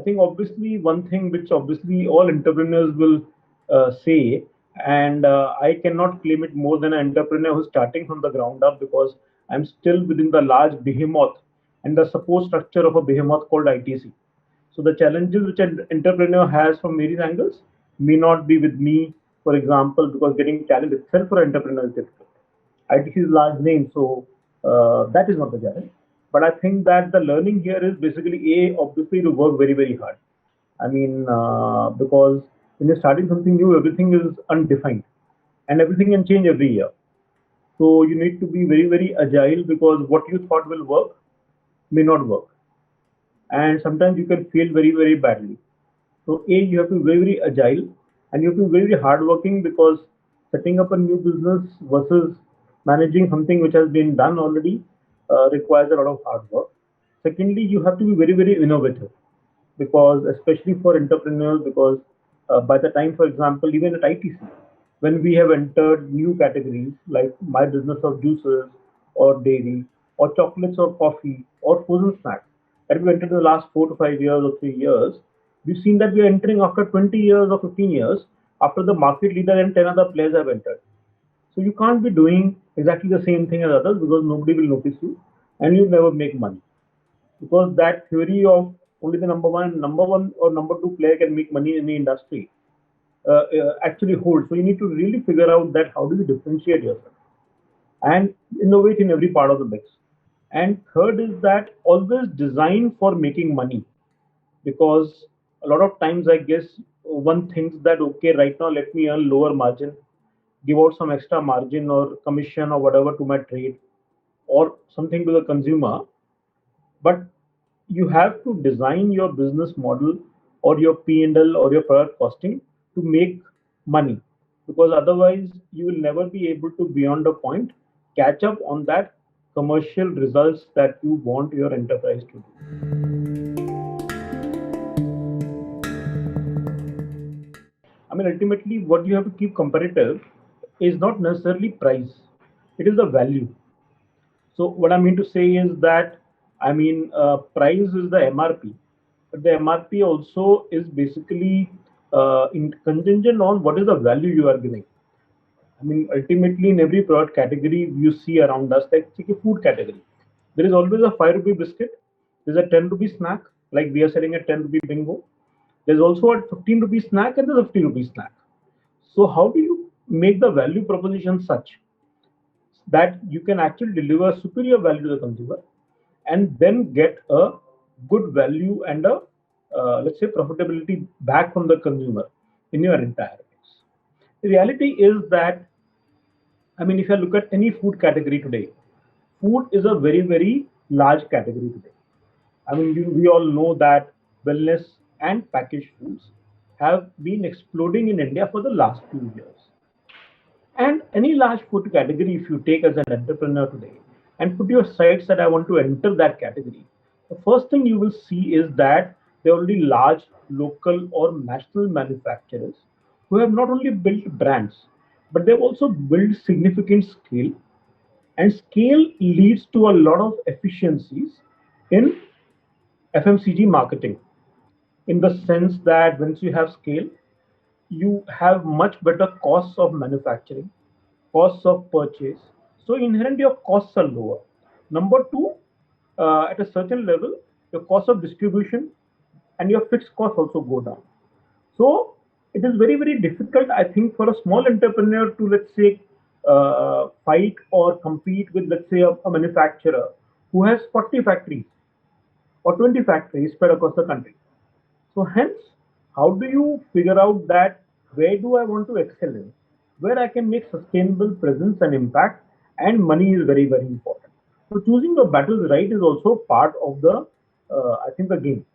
think obviously one thing which obviously all entrepreneurs will say, and I cannot claim it more than an entrepreneur who's starting from the ground up, because I'm still within the large behemoth and the support structure of a behemoth called ITC. So the challenges which an entrepreneur has from various angles may not be with me, for example, because getting talent itself for an entrepreneur is difficult. ITC is a large name, so that is not the challenge. But I think that the learning here is basically obviously to work very very hard. I mean, because when you're starting something new, everything is undefined, and everything can change every year. So you need to be very very agile, because what you thought will work may not work, and sometimes you can fail very very badly. So you have to be very very agile, and you have to be very very hardworking, because setting up a new business versus managing something which has been done already requires a lot of hard work. Secondly, you have to be very very innovative, because especially for entrepreneurs, because by the time, for example, even at ITC, when we have entered new categories like my business of juices or dairy or chocolates or coffee or frozen snacks that we entered in the last 4 to 5 years or 3 years, we've seen that we are entering after 20 years or 15 years after the market leader and 10 other players have entered. So you can't be doing exactly the same thing as others, because nobody will notice you and you'll never make money, because that theory of only the number one or number two player can make money in the industry actually holds. So you need to really figure out that how do you differentiate yourself and innovate in every part of the mix. And third is that always design for making money, because a lot of times I guess one thinks that okay, right now let me earn lower margin, give out some extra margin or commission or whatever to my trade or something to the consumer, but you have to design your business model or your P&L or your product costing to make money, because otherwise you will never be able to beyond a point catch up on that commercial results that you want your enterprise to do. I mean, ultimately what you have to keep competitive is not necessarily price, it is the value. So what I mean to say is that, I mean, price is the MRP, but the MRP also is basically in contingent on what is the value you are giving. I mean, ultimately in every product category you see around us, like take a food category, there is always a 5 rupee biscuit, there's a 10 rupee snack, like we are selling a 10 rupee bingo. There's also a 15 rupee snack and a 50 rupee snack. So how do you make the value proposition such that you can actually deliver superior value to the consumer and then get a good value and a let's say profitability back from the consumer in your entire mix. The reality is that, I mean, if you look at any food category today, food is a very very large category today. I mean, we all know that wellness and packaged foods have been exploding in India for the last few years. And any large food category, if you take as an entrepreneur today and put your sights that I want to enter that category, the first thing you will see is that there are only large local or national manufacturers who have not only built brands, but they've also built significant scale. And scale leads to a lot of efficiencies in FMCG marketing, in the sense that once you have scale, you have much better costs of manufacturing, costs of purchase. So inherently your costs are lower. Number two, at a certain level, your cost of distribution and your fixed costs also go down. So it is very, very difficult, I think, for a small entrepreneur to, let's say, fight or compete with, let's say, a manufacturer who has 40 factories or 20 factories spread across the country. So hence, how do you figure out that where do I want to excel in, where I can make sustainable presence and impact, and money is very very important. So choosing your battles right is also part of the, I think, the game.